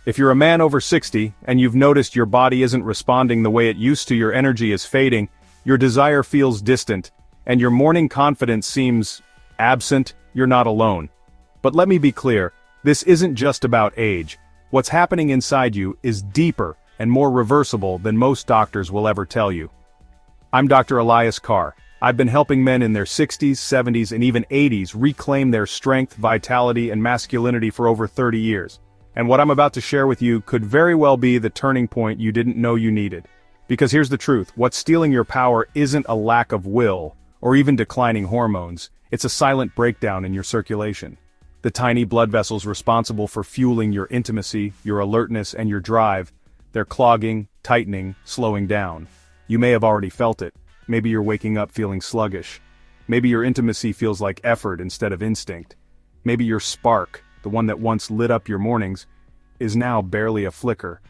If you're a man over 60, and you've noticed your body isn't responding the way it used to, your energy is fading, your desire feels distant, and your morning confidence seems absent, you're not alone. But let me be clear, this isn't just about age. What's happening inside you is deeper and more reversible than most doctors will ever tell you. I'm Dr. Elias Carr. I've been helping men in their 60s, 70s, and even 80s reclaim their strength, vitality, and masculinity for over 30 years. And what I'm about to share with you could very well be the turning point you didn't know you needed. Because here's the truth, what's stealing your power isn't a lack of will, or even declining hormones, it's a silent breakdown in your circulation. The tiny blood vessels responsible for fueling your intimacy, your alertness, and your drive, they're clogging, tightening, slowing down. You may have already felt it. Maybe you're waking up feeling sluggish. Maybe your intimacy feels like effort instead of instinct. Maybe your spark, the one that once lit up your mornings, is now barely a flicker.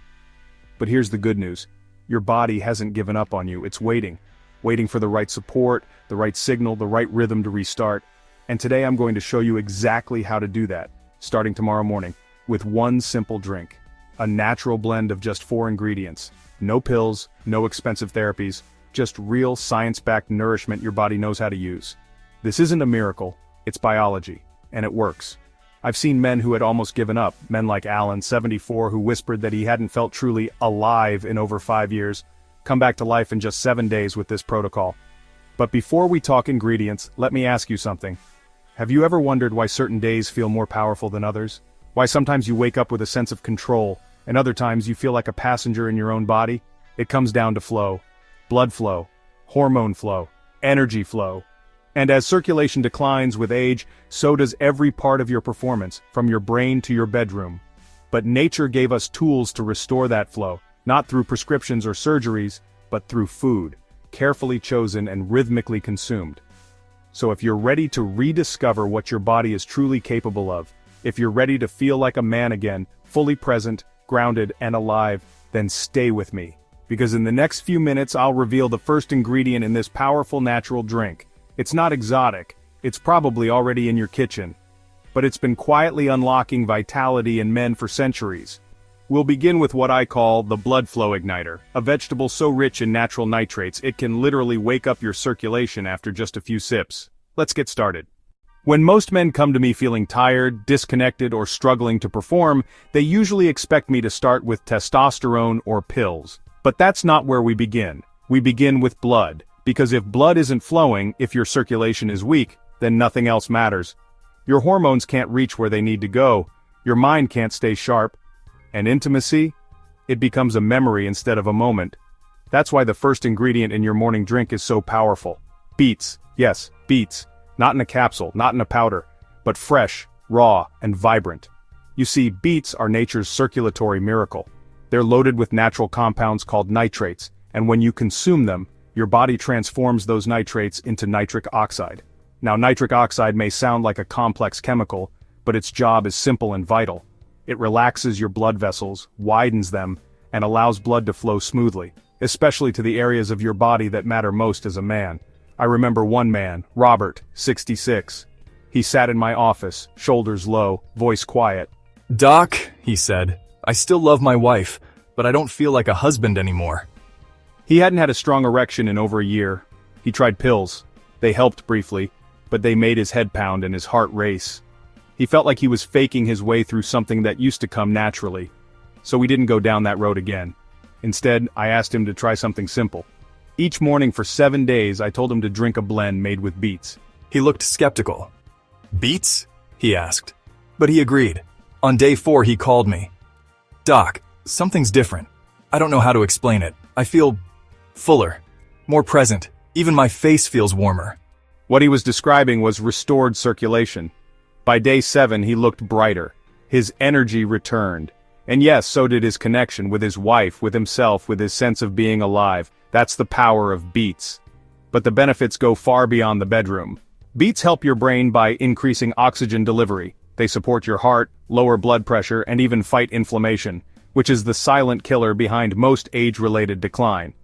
But here's the good news. Your body hasn't given up on you, it's waiting for the right support, the right signal, the right rhythm to restart. And today I'm going to show you exactly how to do that, starting tomorrow morning, with one simple drink. A natural blend of just 4 ingredients. No pills, no expensive therapies, just real science-backed nourishment your body knows how to use. This isn't a miracle, it's biology, and it works. I've seen men who had almost given up, men like Alan, 74, who whispered that he hadn't felt truly alive in over 5 years, come back to life in just 7 days with this protocol. But before we talk ingredients, let me ask you something. Have you ever wondered why certain days feel more powerful than others? Why sometimes you wake up with a sense of control, and other times you feel like a passenger in your own body? It comes down to flow. Blood flow, hormone flow, energy flow. And as circulation declines with age, so does every part of your performance, from your brain to your bedroom. But nature gave us tools to restore that flow, not through prescriptions or surgeries, but through food, carefully chosen and rhythmically consumed. So if you're ready to rediscover what your body is truly capable of, if you're ready to feel like a man again, fully present, grounded, and alive, then stay with me. Because in the next few minutes I'll reveal the first ingredient in this powerful natural drink. It's not exotic, it's probably already in your kitchen. But it's been quietly unlocking vitality in men for centuries. We'll begin with what I call the blood flow igniter, a vegetable so rich in natural nitrates it can literally wake up your circulation after just a few sips. Let's get started. When most men come to me feeling tired, disconnected, or struggling to perform, they usually expect me to start with testosterone or pills. But that's not where we begin. We begin with blood, because if blood isn't flowing, if your circulation is weak, then nothing else matters. Your hormones can't reach where they need to go, your mind can't stay sharp, and intimacy? It becomes a memory instead of a moment. That's why the first ingredient in your morning drink is so powerful. Beets. Yes, beets. Not in a capsule, not in a powder, but fresh, raw, and vibrant. You see, beets are nature's circulatory miracle. They're loaded with natural compounds called nitrates, and when you consume them, your body transforms those nitrates into nitric oxide. Now, nitric oxide may sound like a complex chemical, but its job is simple and vital. It relaxes your blood vessels, widens them, and allows blood to flow smoothly, especially to the areas of your body that matter most as a man. I remember one man, Robert, 66. He sat in my office, shoulders low, voice quiet. "Doc," he said, "I still love my wife, but I don't feel like a husband anymore." He hadn't had a strong erection in over a year. He tried pills. They helped briefly, but they made his head pound and his heart race. He felt like he was faking his way through something that used to come naturally. So we didn't go down that road again. Instead, I asked him to try something simple. Each morning for 7 days, I told him to drink a blend made with beets. He looked skeptical. "Beets?" he asked. But he agreed. On day 4 he called me. "Doc, something's different. I don't know how to explain it. I feel fuller, more present. Even my face feels warmer." What he was describing was restored circulation. By day 7 he looked brighter. His energy returned. And yes, so did his connection with his wife, with himself, with his sense of being alive. That's the power of beets. But the benefits go far beyond the bedroom. Beets help your brain by increasing oxygen delivery. They support your heart, lower blood pressure, and even fight inflammation, which is the silent killer behind most age-related decline.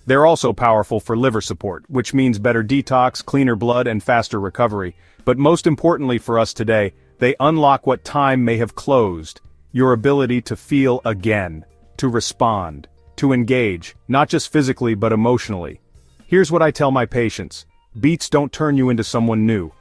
They're also powerful for liver support, which means better detox, cleaner blood, and faster recovery. But most importantly for us today, they unlock what time may have closed. your ability to feel again, to respond, to engage, not just physically but emotionally. Here's what I tell my patients. Beets don't turn you into someone new.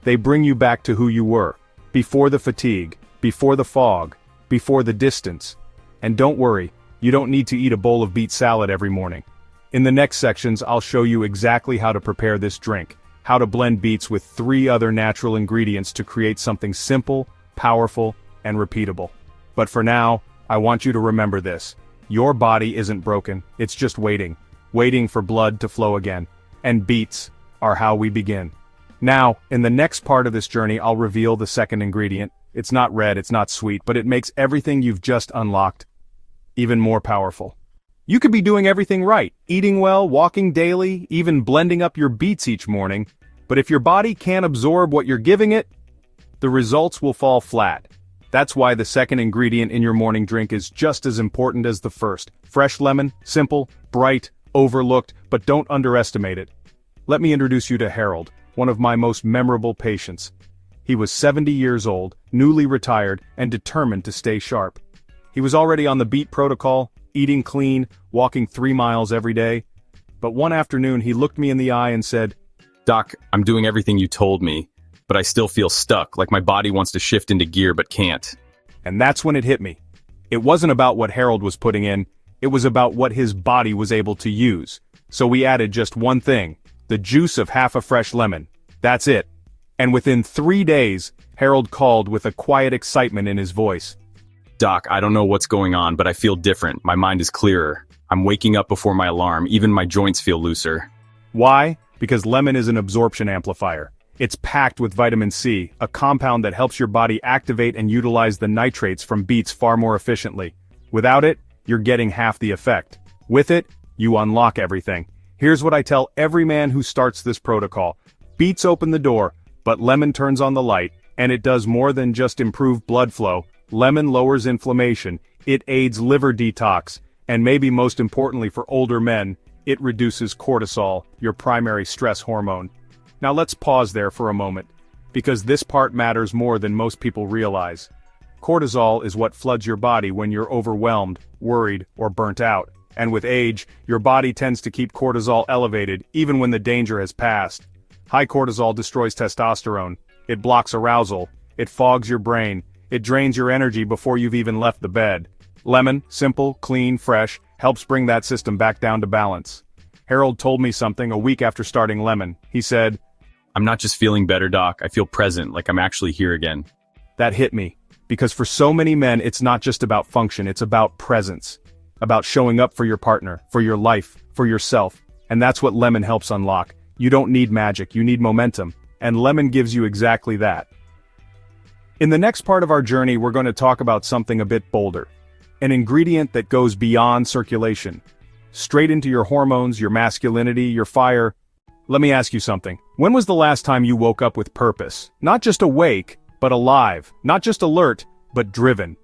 They bring you back to who you were, before the fatigue, before the fog, before the distance. And don't worry, you don't need to eat a bowl of beet salad every morning. In the next sections, I'll show you exactly how to prepare this drink, how to blend beets with 3 other natural ingredients to create something simple, powerful, and repeatable. But for now, I want you to remember this. Your body isn't broken, it's just waiting for blood to flow again. And beets are how we begin. Now, in the next part of this journey, I'll reveal the second ingredient. It's not red, it's not sweet, but it makes everything you've just unlocked even more powerful. You could be doing everything right, eating well, walking daily, even blending up your beets each morning, but if your body can't absorb what you're giving it, the results will fall flat. That's why the second ingredient in your morning drink is just as important as the first. Fresh lemon, simple, bright, overlooked, but don't underestimate it. Let me introduce you to Harold, one of my most memorable patients. He was 70 years old, newly retired, and determined to stay sharp. He was already on the beet protocol, eating clean, walking 3 miles every day. But one afternoon he looked me in the eye and said, "Doc, I'm doing everything you told me, but I still feel stuck, like my body wants to shift into gear but can't." And that's when it hit me. It wasn't about what Harold was putting in, it was about what his body was able to use. So we added just one thing, the juice of half a fresh lemon. That's it. And within 3 days, Harold called with a quiet excitement in his voice. "Doc, I don't know what's going on, but I feel different. My mind is clearer. I'm waking up before my alarm. Even my joints feel looser." Why? Because lemon is an absorption amplifier. It's packed with vitamin C, a compound that helps your body activate and utilize the nitrates from beets far more efficiently. Without it, you're getting half the effect. With it, you unlock everything. Here's what I tell every man who starts this protocol. Beets open the door, but lemon turns on the light, and it does more than just improve blood flow. Lemon lowers inflammation, it aids liver detox, and maybe most importantly for older men, it reduces cortisol, your primary stress hormone. Now let's pause there for a moment, because this part matters more than most people realize. Cortisol is what floods your body when you're overwhelmed, worried, or burnt out. And with age, your body tends to keep cortisol elevated even when the danger has passed. High cortisol destroys testosterone. It blocks arousal. It fogs your brain. It drains your energy before you've even left the bed. Lemon, simple, clean, fresh, helps bring that system back down to balance. Harold told me something a week after starting lemon. He said, "I'm not just feeling better, Doc. I feel present, like I'm actually here again." That hit me. Because for so many men, it's not just about function, it's about presence. About showing up for your partner, for your life, for yourself. And that's what lemon helps unlock. You don't need magic, you need momentum. And lemon gives you exactly that. In the next part of our journey, we're going to talk about something a bit bolder. An ingredient that goes beyond circulation. Straight into your hormones, your masculinity, your fire. Let me ask you something. When was the last time you woke up with purpose? Not just awake, but alive. Not just alert, but driven.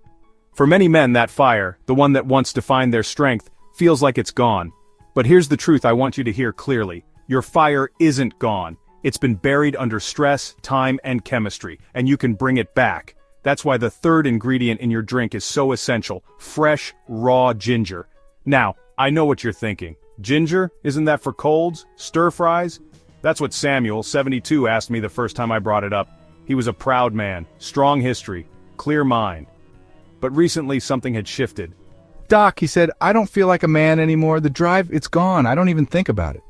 For many men, that fire, the one that once defined their strength, feels like it's gone. But here's the truth I want you to hear clearly. Your fire isn't gone. It's been buried under stress, time, and chemistry, and you can bring it back. That's why the third ingredient in your drink is so essential. Fresh, raw ginger. Now, I know what you're thinking. Ginger? Isn't that for colds? Stir fries? That's what Samuel, 72, asked me the first time I brought it up. He was a proud man, strong history, clear mind. But recently something had shifted. "Doc," he said, "I don't feel like a man anymore. The drive, it's gone. I don't even think about it."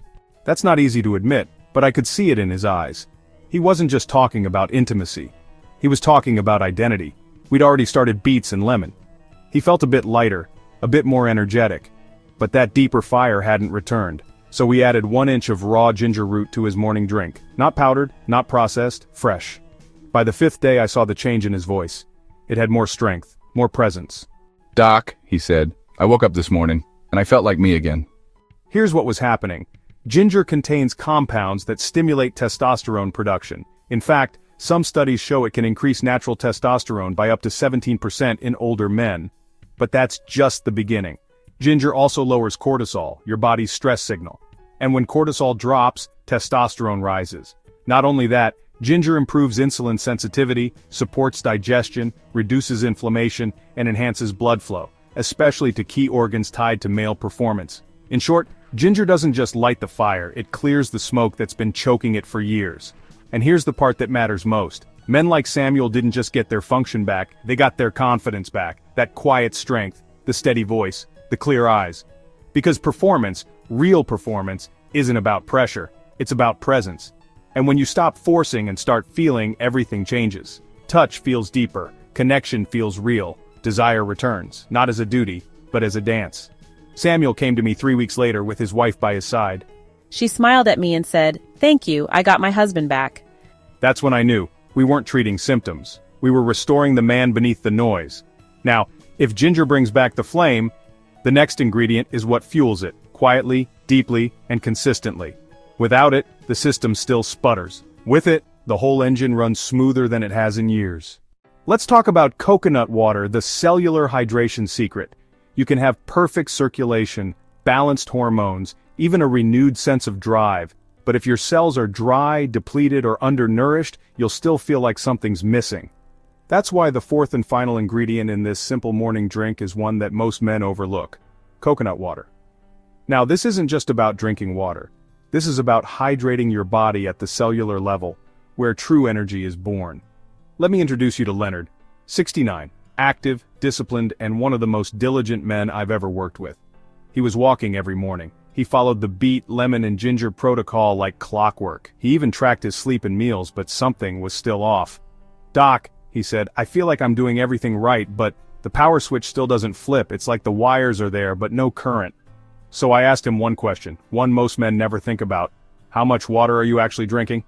That's not easy to admit, but I could see it in his eyes. He wasn't just talking about intimacy. He was talking about identity. We'd already started beets and lemon. He felt a bit lighter, a bit more energetic. But that deeper fire hadn't returned. So we added 1 inch of raw ginger root to his morning drink. Not powdered, not processed, fresh. By the 5th day I saw the change in his voice. It had more strength, more presence. "Doc," he said, "I woke up this morning, and I felt like me again." Here's what was happening. Ginger contains compounds that stimulate testosterone production. In fact, some studies show it can increase natural testosterone by up to 17% in older men. But that's just the beginning. Ginger also lowers cortisol, your body's stress signal. And when cortisol drops, testosterone rises. Not only that, Ginger improves insulin sensitivity, supports digestion, reduces inflammation, and enhances blood flow, especially to key organs tied to male performance. In short, ginger doesn't just light the fire, it clears the smoke that's been choking it for years. And here's the part that matters most. Men like Samuel didn't just get their function back, they got their confidence back, that quiet strength, the steady voice, the clear eyes. Because performance, real performance, isn't about pressure, it's about presence. And when you stop forcing and start feeling, everything changes. Touch feels deeper, connection feels real, desire returns, not as a duty, but as a dance. Samuel came to me 3 weeks later with his wife by his side. She smiled at me and said, "Thank you, I got my husband back." That's when I knew, we weren't treating symptoms. We were restoring the man beneath the noise. Now, if ginger brings back the flame, the next ingredient is what fuels it, quietly, deeply, and consistently. Without it, the system still sputters. With it, the whole engine runs smoother than it has in years. Let's talk about coconut water, the cellular hydration secret. You can have perfect circulation, balanced hormones, even a renewed sense of drive, but if your cells are dry, depleted, or undernourished, you'll still feel like something's missing. That's why the fourth and final ingredient in this simple morning drink is one that most men overlook: coconut water. Now, this isn't just about drinking water. This is about hydrating your body at the cellular level, where true energy is born. Let me introduce you to Leonard, 69, active, disciplined, and one of the most diligent men I've ever worked with. He was walking every morning. He followed the beet, lemon, and ginger protocol like clockwork. He even tracked his sleep and meals, but something was still off. "Doc," he said, "I feel like I'm doing everything right, but the power switch still doesn't flip. It's like the wires are there, but no current." So I asked him one question, one most men never think about. "How much water are you actually drinking?"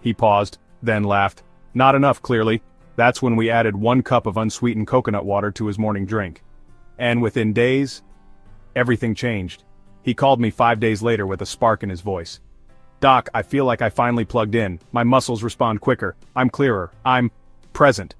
He paused, then laughed. "Not enough, clearly." That's when we added 1 cup of unsweetened coconut water to his morning drink. And within days, everything changed. He called me 5 days later with a spark in his voice. "Doc, I feel like I finally plugged in. My muscles respond quicker. I'm clearer. I'm present."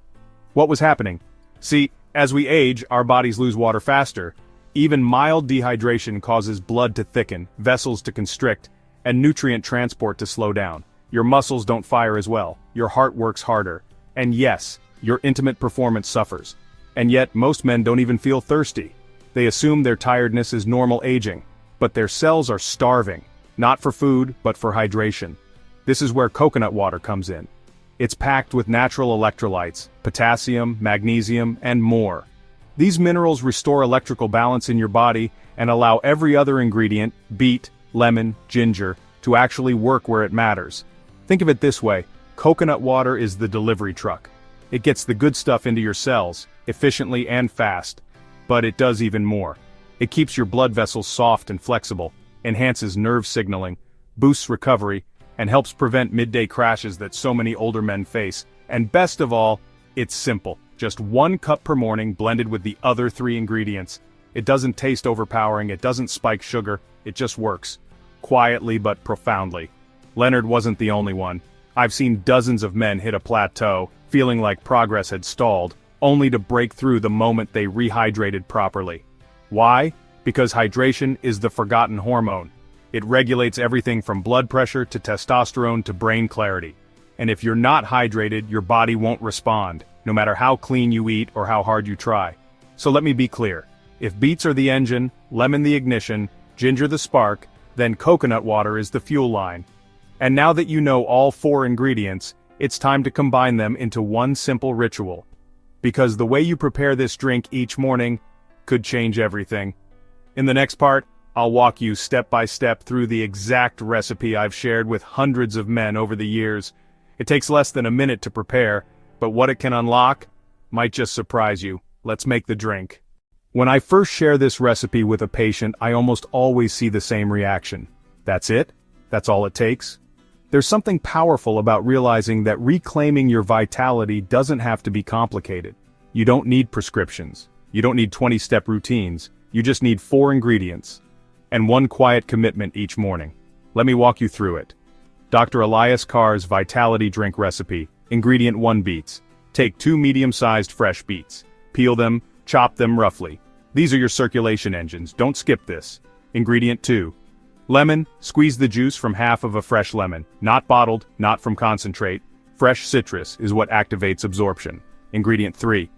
What was happening? See, as we age, our bodies lose water faster. Even mild dehydration causes blood to thicken, vessels to constrict, and nutrient transport to slow down. Your muscles don't fire as well, your heart works harder, and yes, your intimate performance suffers. And yet, most men don't even feel thirsty. They assume their tiredness is normal aging, but their cells are starving, not for food, but for hydration. This is where coconut water comes in. It's packed with natural electrolytes, potassium, magnesium, and more. These minerals restore electrical balance in your body and allow every other ingredient, beet, lemon, ginger, to actually work where it matters. Think of it this way, coconut water is the delivery truck. It gets the good stuff into your cells, efficiently and fast. But it does even more. It keeps your blood vessels soft and flexible, enhances nerve signaling, boosts recovery, and helps prevent midday crashes that so many older men face. And best of all, it's simple. Just 1 cup per morning blended with the other 3 ingredients. It doesn't taste overpowering, it doesn't spike sugar, it just works. Quietly but profoundly. Leonard wasn't the only one. I've seen dozens of men hit a plateau, feeling like progress had stalled, only to break through the moment they rehydrated properly. Why? Because hydration is the forgotten hormone. It regulates everything from blood pressure to testosterone to brain clarity. And if you're not hydrated, your body won't respond, no matter how clean you eat or how hard you try. So let me be clear. If beets are the engine, lemon the ignition, ginger the spark, then coconut water is the fuel line. And now that you know all 4 ingredients, it's time to combine them into one simple ritual. Because the way you prepare this drink each morning could change everything. In the next part, I'll walk you step by step through the exact recipe I've shared with hundreds of men over the years. It takes less than a minute to prepare, but what it can unlock might just surprise you. Let's make the drink. When I first share this recipe with a patient, I almost always see the same reaction. That's it? That's all it takes? There's something powerful about realizing that reclaiming your vitality doesn't have to be complicated. You don't need prescriptions. You don't need 20-step routines. You just need 4 ingredients. And 1 quiet commitment each morning. Let me walk you through it. Dr. Elias Carr's Vitality Drink Recipe. Ingredient 1: beets. Take 2 medium-sized fresh beets. Peel them, chop them roughly. These are your circulation engines, don't skip this. Ingredient 2: lemon. Squeeze the juice from half of a fresh lemon. Not bottled, not from concentrate. Fresh citrus is what activates absorption. Ingredient 3.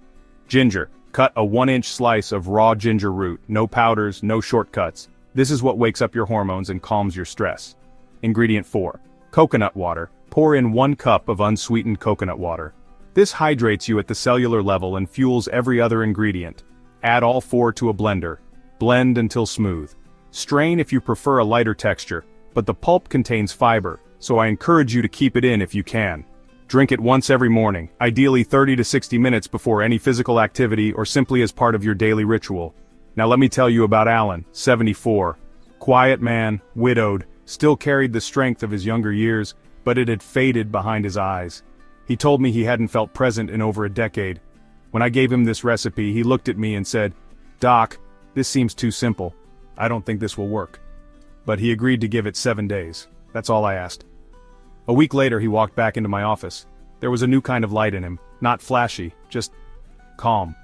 Ginger. Cut a 1-inch slice of raw ginger root, no powders, no shortcuts. This is what wakes up your hormones and calms your stress. Ingredient 4. Coconut water. Pour in 1 cup of unsweetened coconut water. This hydrates you at the cellular level and fuels every other ingredient. Add all 4 to a blender. Blend until smooth. Strain if you prefer a lighter texture, but the pulp contains fiber, so I encourage you to keep it in if you can. Drink it once every morning, ideally 30 to 60 minutes before any physical activity or simply as part of your daily ritual. Now let me tell you about Alan, 74. Quiet man, widowed, still carried the strength of his younger years, but it had faded behind his eyes. He told me he hadn't felt present in over a decade. When I gave him this recipe, he looked at me and said, "Doc, this seems too simple. I don't think this will work." But he agreed to give it 7 days. That's all I asked. A week later he walked back into my office. There was a new kind of light in him, not flashy, just calm.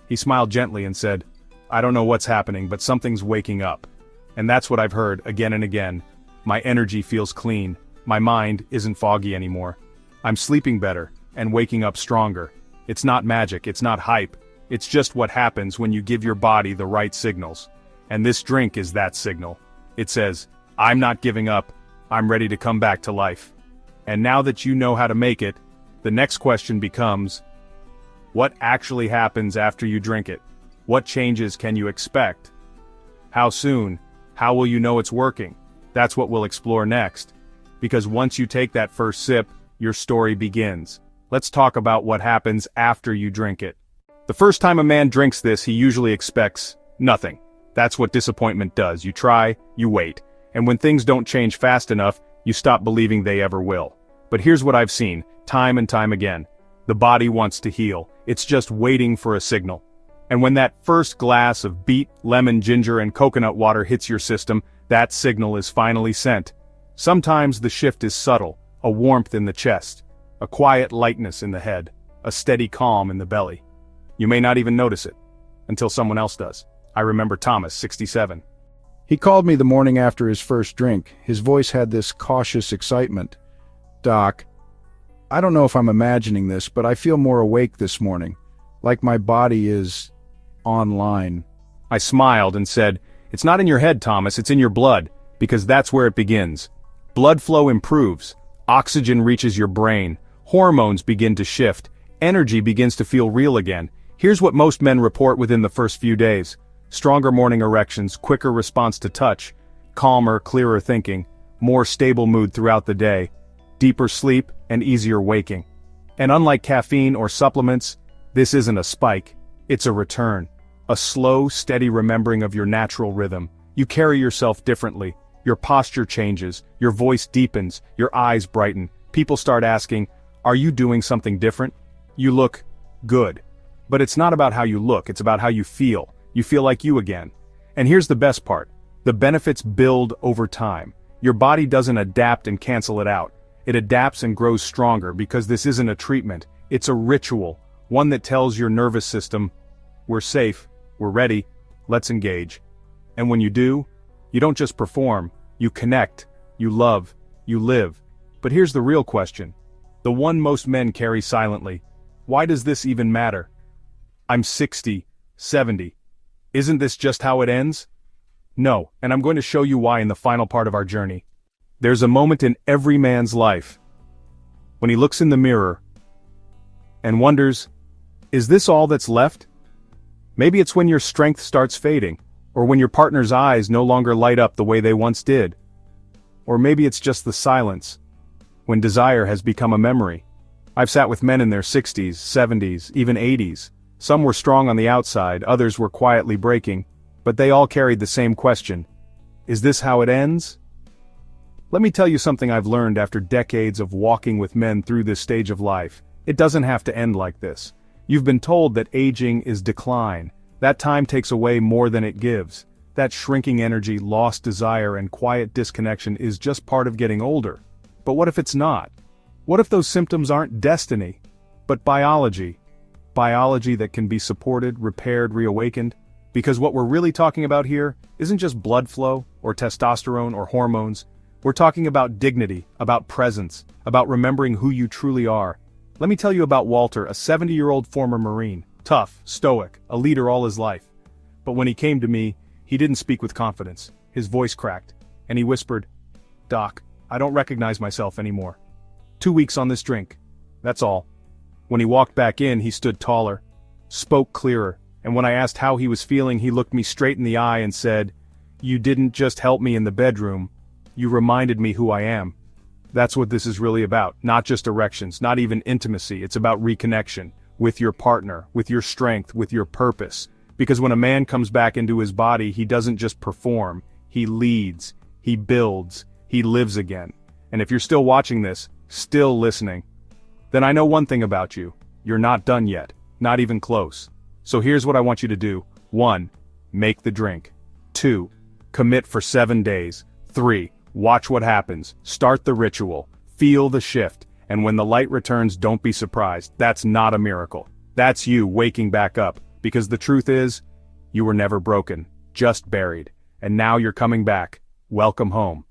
He smiled gently and said, "I don't know what's happening, but something's waking up. And that's what I've heard again and again. My energy feels clean. My mind isn't foggy anymore. I'm sleeping better, and waking up stronger. It's not magic, it's not hype. It's just what happens when you give your body the right signals. And this drink is that signal. It says, I'm not giving up, I'm ready to come back to life. And now that you know how to make it, the next question becomes, what actually happens after you drink it? What changes can you expect? How soon? How will you know it's working? That's what we'll explore next. Because once you take that first sip, your story begins. Let's talk about what happens after you drink it. The first time a man drinks this, he usually expects nothing. That's what disappointment does. You try, you wait. And when things don't change fast enough, you stop believing they ever will. But here's what I've seen, time and time again. The body wants to heal. It's just waiting for a signal. And when that first glass of beet, lemon, ginger, and coconut water hits your system, that signal is finally sent. Sometimes the shift is subtle, a warmth in the chest, a quiet lightness in the head, a steady calm in the belly. You may not even notice it, until someone else does. I remember Thomas, 67. He called me the morning after his first drink. His voice had this cautious excitement. "Doc, I don't know if I'm imagining this, but I feel more awake this morning, like my body is online." I smiled and said, "It's not in your head, Thomas, it's in your blood, because that's where it begins. Blood flow improves, oxygen reaches your brain, hormones begin to shift, energy begins to feel real again. Here's what most men report within the first few days. Stronger morning erections, quicker response to touch, calmer, clearer thinking, more stable mood throughout the day, deeper sleep, and easier waking. And unlike caffeine or supplements, this isn't a spike, it's a return. A slow, steady remembering of your natural rhythm. You carry yourself differently. Your posture changes, your voice deepens, your eyes brighten. People start asking, are you doing something different? You look good. But it's not about how you look, it's about how you feel. You feel like you again. And here's the best part. The benefits build over time. Your body doesn't adapt and cancel it out. It adapts and grows stronger because this isn't a treatment, it's a ritual. One that tells your nervous system, we're safe, we're ready, let's engage. And when you do, you don't just perform, you connect, you love, you live. But here's the real question. The one most men carry silently. Why does this even matter? I'm 60, 70. Isn't this just how it ends? No, and I'm going to show you why in the final part of our journey. There's a moment in every man's life when he looks in the mirror and wonders, is this all that's left? Maybe it's when your strength starts fading, or when your partner's eyes no longer light up the way they once did. Or maybe it's just the silence, when desire has become a memory. I've sat with men in their 60s, 70s, even 80s. Some were strong on the outside, others were quietly breaking, but they all carried the same question. Is this how it ends? Let me tell you something I've learned after decades of walking with men through this stage of life. It doesn't have to end like this. You've been told that aging is decline. That time takes away more than it gives. That shrinking energy, lost desire, and quiet disconnection is just part of getting older. But what if it's not? What if those symptoms aren't destiny, but biology? Biology that can be supported, repaired, reawakened? Because what we're really talking about here isn't just blood flow, or testosterone, or hormones. We're talking about dignity, about presence, about remembering who you truly are. Let me tell you about Walter, a 70-year-old former Marine. Tough, stoic, a leader all his life. But when he came to me, he didn't speak with confidence. His voice cracked, and he whispered, "Doc, I don't recognize myself anymore. 2 weeks on this drink. That's all." When he walked back in, he stood taller, spoke clearer, and when I asked how he was feeling, he looked me straight in the eye and said, "You didn't just help me in the bedroom, you reminded me who I am." That's what this is really about, not just erections, not even intimacy, it's about reconnection with your partner, with your strength, with your purpose. Because when a man comes back into his body, he doesn't just perform, he leads, he builds, he lives again. And if you're still watching this, still listening, then I know one thing about you. You're not done yet, not even close. So here's what I want you to do. 1. Make the drink. 2. Commit for 7 days. 3. Watch what happens. Start the ritual. Feel the shift. And when the light returns, don't be surprised. That's not a miracle. That's you waking back up. Because the truth is, you were never broken, just buried. And now you're coming back. Welcome home.